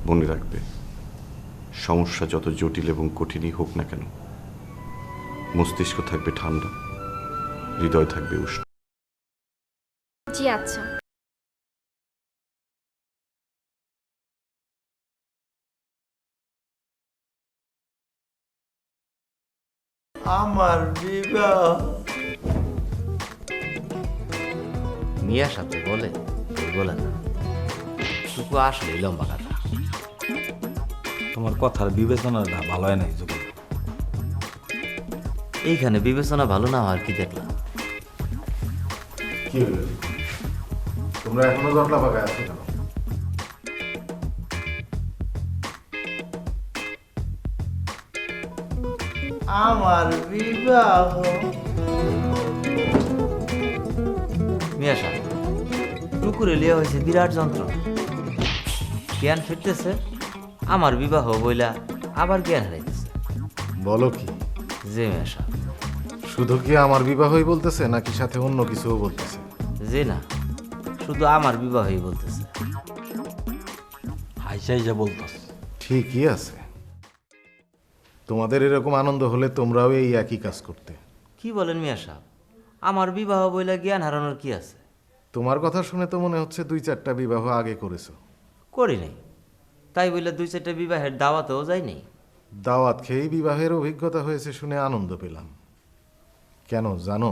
মনে রাখবে, সমস্যা যত জটিল এবং কঠিনই হোক না কেন, মস্তিষ্ক থাকবে ঠান্ডা, হৃদয় থাকবে উষ্ণ। জি আচ্ছা। আমার বিবাহ। মিয়ার সাথে বলে বলে না, টুকু আসলে লম্বা কথা। তোমার কথার বিবেচনাটা ভালো হয় নাই যখন। এইখানে বিবেচনা ভালো না আর কি দেখলাম। কি হলো, তোমরা এখনো জটলা পাকায় আছো কেন? আমার বিবাহ। মিয়া সাহেব, টুকুরে লিয়া হয়েছে বিরাট যন্ত্র, জ্ঞান ফিরতেছে, আমার বিবাহ বইলা আবার জ্ঞান হারাইতেছে। বলো কি, যে মিয়া সাহেব, শুধু কি আমার বিবাহই বলতেছে নাকি সাথে অন্য কিছুও বলতেছে? যে না, শুধু আমার বিবাহই বলতেছে। হাইসাই যা বলতাস। ঠিকই আছে, তোমাদের এরকম আনন্দ হলে তোমরাও এই একই কাজ করতে। কি বলেন মিয়া সাহেব, আমার বিবাহ বইলা জ্ঞান হারানোর কি আছে? তোমার কথা শুনে তো মনে হচ্ছে 2-4টা বিবাহ আগে করেছো। করি নাই, তাই বইলা 2-4টা বিবাহের দাওয়াতেও যায়নি। দাওয়াত খেয়েই বিবাহের অভিজ্ঞতা হয়েছে শুনে আনন্দ পেলাম। কেন জানো?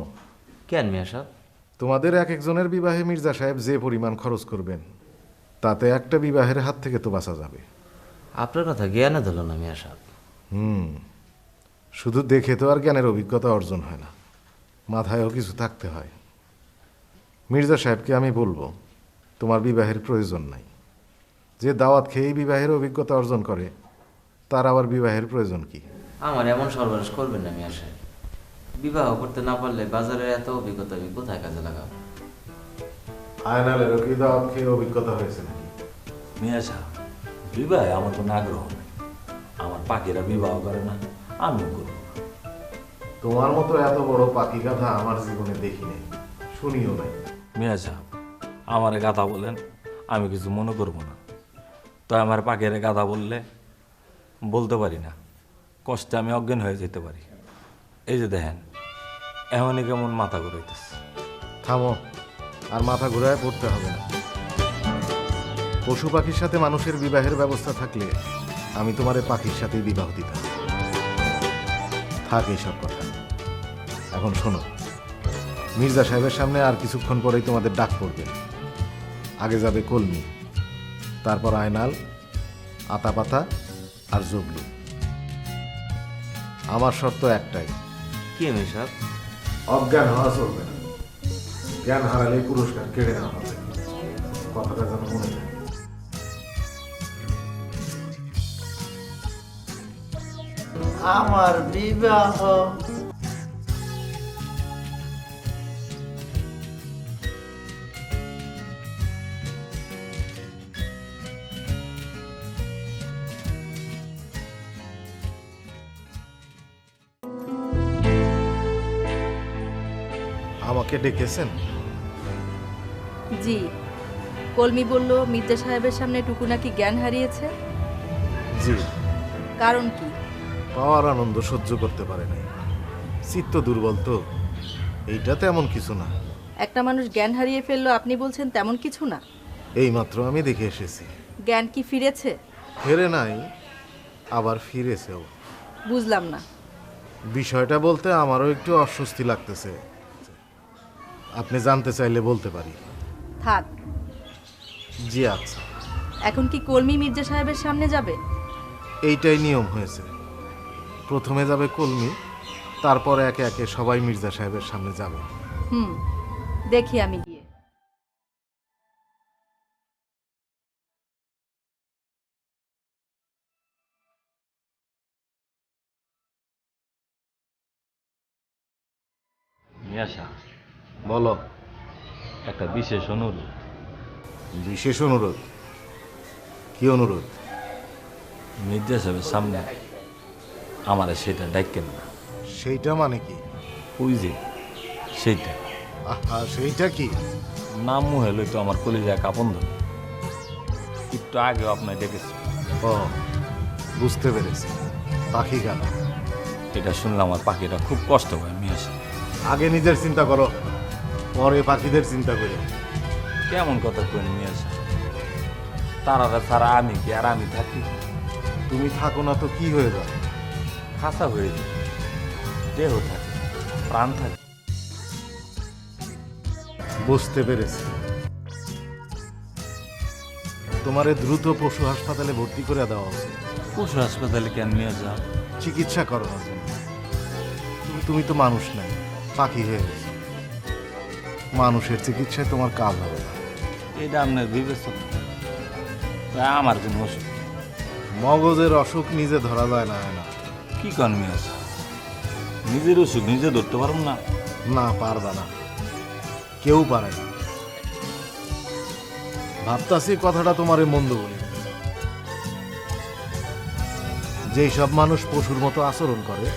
কেন মিয়া সাহেব? তোমাদের এক একজনের বিবাহে মির্জা সাহেব যে পরিমাণ খরচ করবেন, তাতে একটা বিবাহের হাত থেকে তো বাঁচা যাবে। আপনার কথা জ্ঞানে ধরল না মিয়া সাহেব। শুধু দেখে তো আর জ্ঞানের অভিজ্ঞতা অর্জন হয় না, মাথায়ও কিছু থাকতে হয়। মির্জা সাহেবকে আমি বলবো তোমার বিবাহের প্রয়োজন নাই। যে দাওয়াত খেয়েই বিবাহের অভিজ্ঞতা অর্জন করে, তার আবার বিবাহের প্রয়োজন কি? আমার এমন সর্বনাশ করবেন না মিয়া সাহেব। বিবাহ করতে না পারলে বাজারের এত অভিজ্ঞতা আমি কোথায় কাজে লাগাবো? আয়নালেরও কি দাওয়াত খেয়ে অভিজ্ঞতা হয়েছে নাকি? মিয়া সাহেব, বিবাহে আমার কোনো আগ্রহ নেই। আমার পাখিরা বিবাহ করে না, আমিও করব না। তোমার মতো এত বড় পাখি গাধা আমার জীবনে দেখি নাই, শুনিও নাই। মিয়া সাহেব, আমারে গাধা বলেন, আমি কিছু মনে করব না। তো আমার পাখিরে গাধা বললে বলতে পারি না, কষ্টে আমি অজ্ঞান হয়ে যেতে পারি। এই যে দেখেন, এমনই কেমন মাথা ঘুরাইতেছে। থামো, আর মাথা ঘুরায় পড়তে হবে না। পশু পাখির সাথে মানুষের বিবাহের ব্যবস্থা থাকলে আমি তোমার এই পাখির সাথেই বিবাহ দিতাম। থাক এইসব কথা, এখন শোনো, মির্জা সাহেবের সামনে আর কিছুক্ষণ পরেই তোমাদের ডাক পড়বে। আগে যাবে কলমি, তারপর আয়নাল, আতাপাতা আর জবলু। আমার শর্ত একটাই, কি মিয়া সাহেব? অজ্ঞান হওয়া চলবে না। জ্ঞান হারালে পুরস্কার কেড়ে নেওয়া হবে। কথাটা যেন মনে থাকে। আমার বিবাহ। আমাকে ডেকেছেন? জি, কলমি বলল মির্জা সাহেবের সামনে টুকু নাকি জ্ঞান হারিয়েছে। জি। কারণ কি? পাওয়ার আনন্দ সহ্য করতে পারে নাই, চিত্ত দুর্বল তো, এইটা তেমন কিছু না। একটা মানুষ জ্ঞান হারিয়ে ফেললো, আপনি বলছেন তেমন কিছু না? এইমাত্র আমি দেখে এসেছি। জ্ঞান কি ফিরেছে? ফেরে নাই, আবার ফিরেছেও। বুঝলাম না। বিষয়টা বলতে আমারও একটু অস্বস্তি লাগতেছে। আপনি জানতে চাইলে বলতে পারি। থাক। জি আচ্ছা। এখন কি কলমি মির্জা সাহেবের সামনে যাবে? এইটাই নিয়ম হয়েছে, প্রথমে যাবে কলমি, তারপর একে একে সবাই মির্জা সাহেবের সামনে যাবে। দেখি আমি গিয়ে। মিয়া সাহেব, বলো। একটা বিশেষ অনুরোধ। বিশেষ অনুরোধ? কি অনুরোধ? মির্জা সাহেবের সামনে আমার সেটা ডাইকেন না। সেইটা মানে কি? ওই যে সেইটা। আহা, সেইটা কি? নাম মুহে লইতো আমার কলিজায় কাপন ধরে। একটু আগেও আপনার ডেকেছি। ও, বুঝতে পেরেছি, পাখি গাধা। এটা শুনলে আমার পাখিটা খুব কষ্ট পায় মিয়া সাহেব। আগে নিজের চিন্তা করো, পরে পাখিদের চিন্তা করো। কেমন কথা কেন মিয়া সাহেব? তারা ছাড়া আমি কি আর আমি থাকি? তুমি থাকো না তো কি হয়ে যাবে? খাসা হয়ে যায়, দেহ থাকে, প্রাণ থাকে। বুঝতে পেরেছি। তোমারে দ্রুত পশু হাসপাতালে ভর্তি করে দেওয়া উচিত, পশু হাসপাতালে কেন নিয়ে যাও? চিকিৎসা করানোর জন্য। তুমি তো মানুষ নাই, পাখি হয়ে গেছে। মানুষের চিকিৎসায় তোমার কাজ হবে না। এটা আপনার বিবেচনা, তাই আমার জন্য অসুখ। মগজের অসুখ নিজে ধরা যায় না। কি কন মিয়া সাহেব? নিজের অসুখ নিজে ধরতে পারব না? না, পারবা না, কেউ পারে না। ভাবতাছি কথাটা তোমারে মন্দ বলি। যেই সব মানুষ পশুর মতো আচরণ করে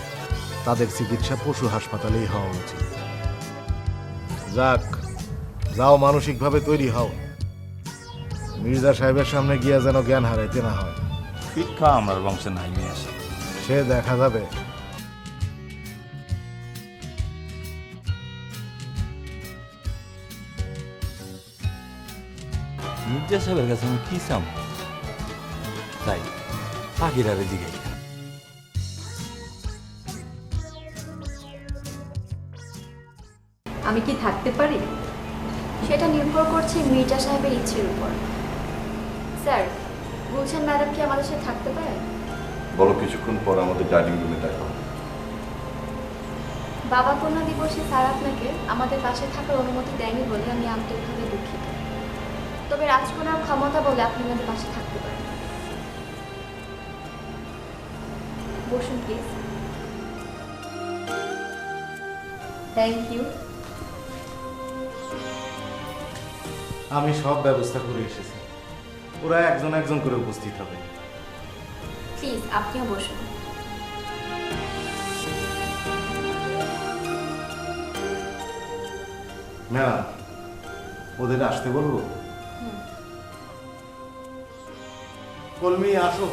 তাদের চিকিৎসা পশু হাসপাতালেই হওয়া উচিত। যাক, যাও, মানসিকভাবে তৈরি হও। মির্জা সাহেবের সামনে গিয়া যেন জ্ঞান হারাইতে না হয়। শিক্ষা আমার বংশে নাই মিয়া সাহেব। সে দেখা যাবে। মির্জা সাহেবের কাছে আমি কি চাম? তাই পাখিরা জিগাই। আমি কি থাকতে পারি? সেটা নির্ভর করছে মির্জা সাহেবের ইচ্ছের উপর। স্যার, গুলশান ম্যাডাম কি আমাদের সাথে থাকতে পারে? বলো, কিছুক্ষণ পর আমাদের ডাইনিং রুমে দেখা হবে। বাবা কন্যা দিবসে স্যার আপনাকে আমাদের পাশে থাকার অনুমতি দেয়নি বলে আমি আন্তরিকভাবে দুঃখিত। তবে রাজকন্যার ক্ষমতা বলে আপনি আমাদের পাশে থাকতে পারেন। বসুন প্লিজ। Thank you. আমি সব ব্যবস্থা করে এসেছি, ওরা একজন একজন করে উপস্থিত হবে। প্লিজ আপনিও বসুন। ম্যাডাম, ওদের আসতে বলবো? কলমি, আসো।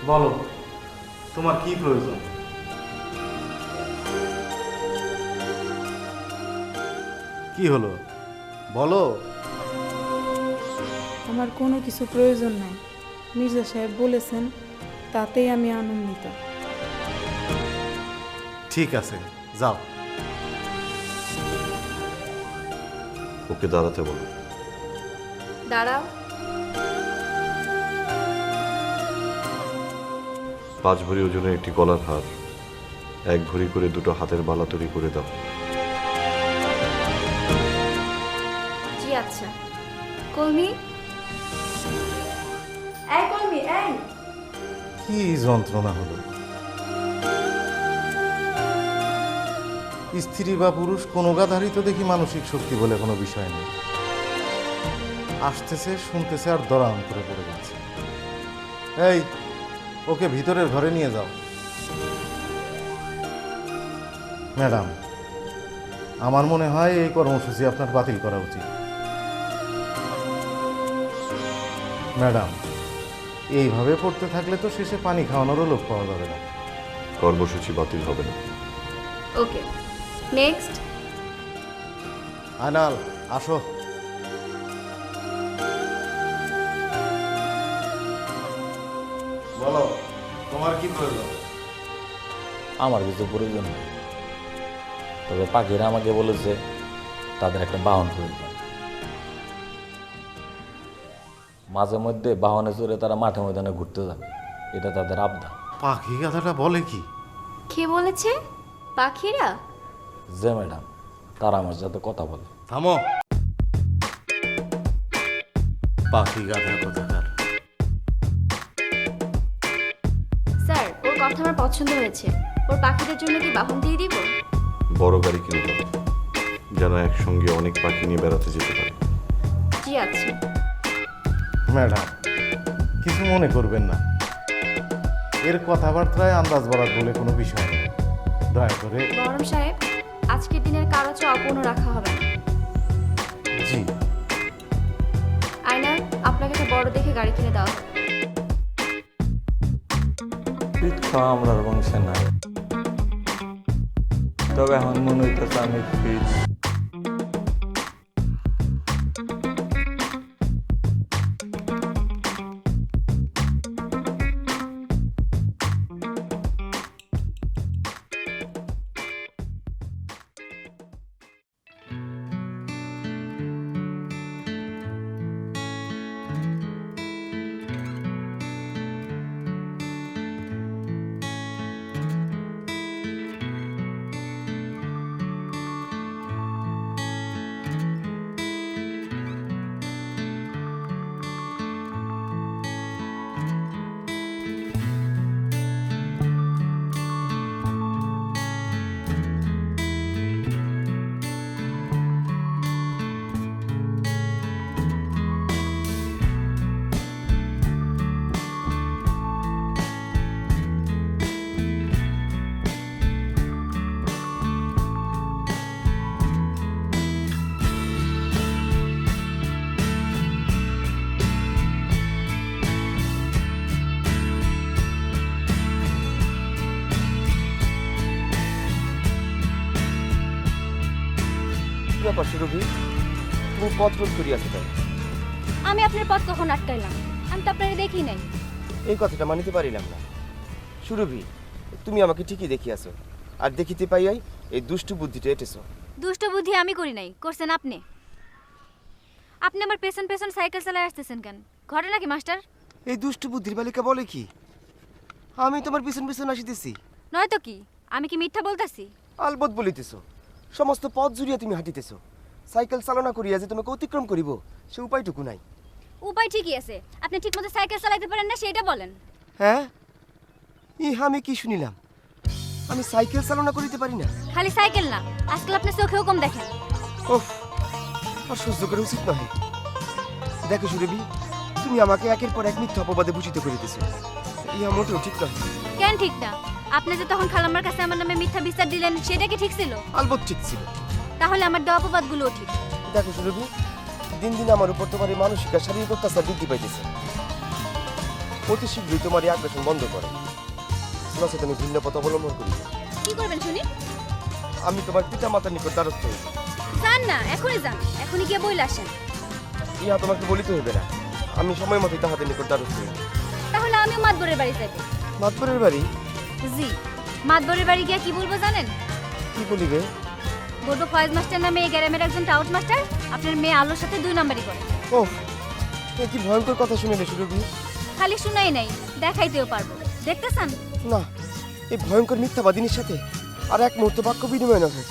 বলো, তোমার কি প্রয়োজন? কি হলো বলো। আমার কোনো কিছু প্রয়োজন নাই, মির্জা সাহেব বলেছেন, তাতেই আমি আনন্দিত। ঠিক আছে, যাও। ওকে দাঁড়াতে বলো। দাঁড়াও। 5 ভরি ওজনের একটি গলার হার, 1 ভরি করে দুটো হাতের বালা তৈরি করে দাও। জি আচ্ছা। কলমি, এই কলমি, এই। কি যন্ত্রণা হলো! স্ত্রী বা পুরুষ কোনো গাধারই তো দেখি মানসিক শক্তি বলে কোনো বিষয় নেই। আসতেছে, শুনতেছে, আর দরাম করে পড়ে যাচ্ছে। এই, ওকে ভিতরের ঘরে নিয়ে যাও। ম্যাডাম, আমার মনে হয় এই কর্মসূচি আপনার বাতিল করা উচিত। ম্যাডাম, এইভাবে পড়তে থাকলে তো শেষে পানি খাওয়ানোরও লোক পাওয়া যাবে না। কর্মসূচি বাতিল হবে না। ওকে, নেক্সট। আয়নাল, আসো। বলো, তোমার কি প্রয়োজন? আমার কিছু প্রয়োজন নেই, তবে পাখিরা আমাকে বলেছে তাদের একটা বাহন প্রয়োজন। মাঝে মধ্যে বাহনে চড়ে তারা মাঠে ময়দানে ঘুরতে যাবে, এটা তাদের আবদার। পাখি গাধাটা বলে কি? কে বলেছে? পাখিরা? যে ম্যাডাম, তারা আমার সাথে কথা বলে। থামো, পাখি গাধা কোথাকার! স্যার, ওর কথা আমার পছন্দ হয়েছে। ওর পাখিদের জন্য কি বাহন দিয়ে দিব? বড় গাড়ি কিনে দাও, যেন একসঙ্গে অনেক পাখি নিয়ে বেড়াতে যেতে পারে। জি আচ্ছা। ম্যাডাম, কিছু মনে করবেন না, এর কথাবার্তায় আন্দাজ বলার বলে কোনো বিষয় নেই। দয়া করে। বরম সাহেব, আজকের দিনের কারো চেয়ে অপূর্ণ রাখা হবে না। জি একটা বড় দেখে গাড়ি কিনে দেওয়া হবে। পিঠ খাওয়া আমরা বংশে নাই, তবে এখন মনে হইতেছে আমি ফিট। ব্যাপার সুরভি, তুমি পথ রোধ করিয়াছো তাই? আমি আপনার পথ কখন আটকাইলাম? আমি তো আপনারে দেখি নাই। এই কথাটা মানিতে পারিলাম না। সুরভি, তুমি আমাকে ঠিকই দেখিয়াছো, আর দেখিতে পাইয়াই এই দুষ্টু বুদ্ধিটা এঁটেছো। দুষ্ট বুদ্ধি আমি করি নাই, করছেন আপনি। আপনি আমার পেছন পেছন সাইকেল চালায় আসতেছেন কেন? ঘটনা কি মাস্টার? এই দুষ্টু বুদ্ধির বালিকা বলে কি? আমি তোমার পিছন পিছন আসিতেছি। নয়তো কি? আমি কি মিথ্যা বলতাছি? আলবৎ বলিতেছো। সমস্ত পথ জুড়িয়া তুমি হাঁটিতেছো, সাইকেল চালনা করিয়া যে তোমাকে অতিক্রম করিব সে উপায়টুকু নাই। উপায় ঠিকই আছে, আপনি ঠিকমতো সাইকেল চালাতে পারেন না সেটা বলেন। হ্যাঁ, ইহা আমি কি শুনিলাম? আমি সাইকেল চালনা করিতে পারি না? খালি সাইকেল না, আজকাল আপনি চোখেও কম দেখেন। ওহ, আর সহ্য করা উচিত নহে। দেখো সুরভি, তুমি আমাকে একের পর এক মিথ্যা অপবাদে ভূষিত করিতেছো। ইহা মোটেও ঠিক নহে। কেন ঠিক না? আপনি যে তখন খালাম্মার কাছে আমার নামে মিথ্যা বিচার দিলেন সেটা কি ঠিক ছিল? আলবৎ ঠিক ছিল। তাহলে আমার দেওয়া অপবাদগুলোও ঠিক। দেখো সুরভি, দিন দিন আমার উপর তোমার এই মানসিক আর শারীরিক অত্যাচার বৃদ্ধি পাইতেছে। অতি শীঘ্রই তোমার এই আগ্রাসন বন্ধ করো, নচেত আমি ভিন্ন পথ অবলম্বন করি। কি করবেন শুনি? আমি তোমার পিতা মাতার নিকট দ্বারস্থ হই। যান না, এখনই যান, এখনই গিয়ে বইলে আসেন। ইহা তোমাকে বলিতে হইবে না, আমি সময় মতোই তাহাদের নিকট দ্বারস্থ হই। তাহলে আমিও মাতবরের বাড়ি যাইব। মাতবরের বাড়ি? জি, মাতবরের বাড়ি গিয়ে কি বলবো জানেন? কি বলিবে? বলবো ফয়েজ মাস্টার নামে এই গ্রামের একজন টাউট মাস্টার আপনার মেয়ে আলোর সাথে 2 নাম্বারই করে। ওহ, এ কি ভয়ঙ্কর কথা শুনিলে সুরভি। খালি শুনাই নাই, দেখাইতেও পারবো। দেখতে চান? না, এই ভয়ঙ্কর মিথ্যাবাদিনীর সাথে আর এক মুহূর্ত বাক্য বিনিময় নহে।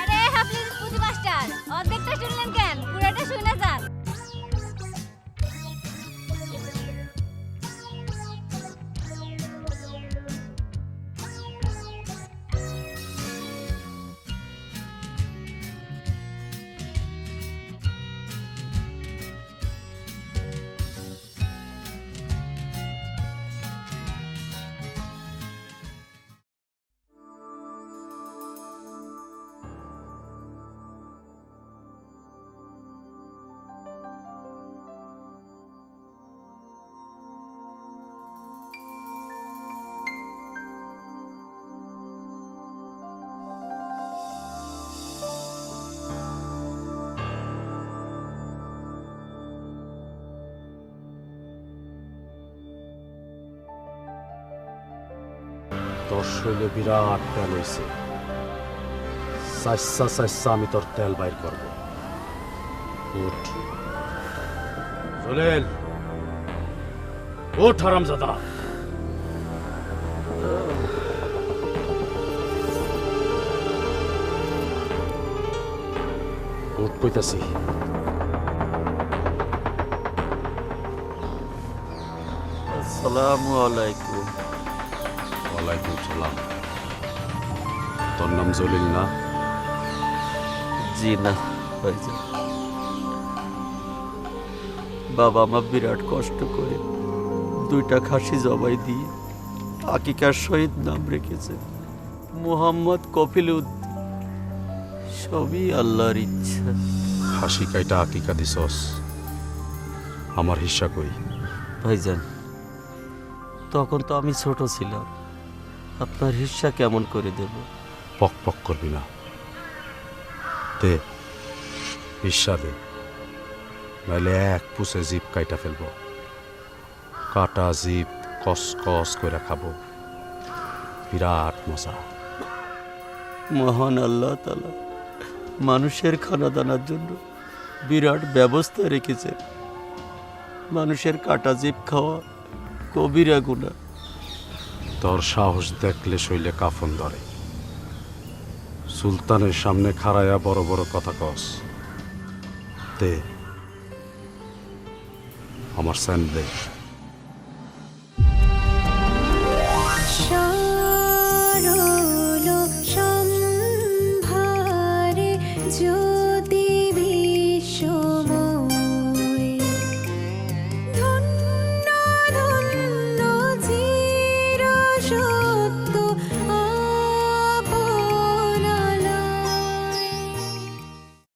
আরে আপনি পুঁজি মাস্টার, অর্ধেকটা শুনলেন কেন? পুরোটা শুনে যান। তোর শৈলে বিরাট তেল হইছে, চাইসা চাইসা আমি তোর তেল বাইর করব। উঠ জলিল, উঠ হারামজাদা। উঠ কইতাছি। আসসালামু আলাইকুম। ওয়ালাইকুম সালাম। তোর নাম জলিল না? জি না ভাইজান, বাবা মা বিরাট কষ্ট করে 2টা খাসি জবাই দিয়ে আকিকার শহীদ নাম রেখেছে মোহাম্মদ কফিল উদ্দিন। সবই আল্লাহর ইচ্ছা। হাসি কাইটা আকিকা দিছস, আমার হিস্সা কই? ভাইজান, তখন তো আমি ছোট ছিলাম, আপনার হিস্সা কেমন করে দেব? পক পক করবি না, দে হিস্সা দে, নাইলে এক পুষে জিপ কাইটা ফেলব। কাটা জিপ কস কস করে খাবো, বিরাট মজা। মহান আল্লাহ তাআলা মানুষের খানা দানার জন্য বিরাট ব্যবস্থা রেখেছে। মানুষের কাটা জিভ খাওয়া কবিরা গুনাহ। তোর সাহস দেখলে শৈলে কাফন ধরে। সুলতানের সামনে খাড়াইয়া বড় বড় কথা কস। দে আমার স্যান্ড দে।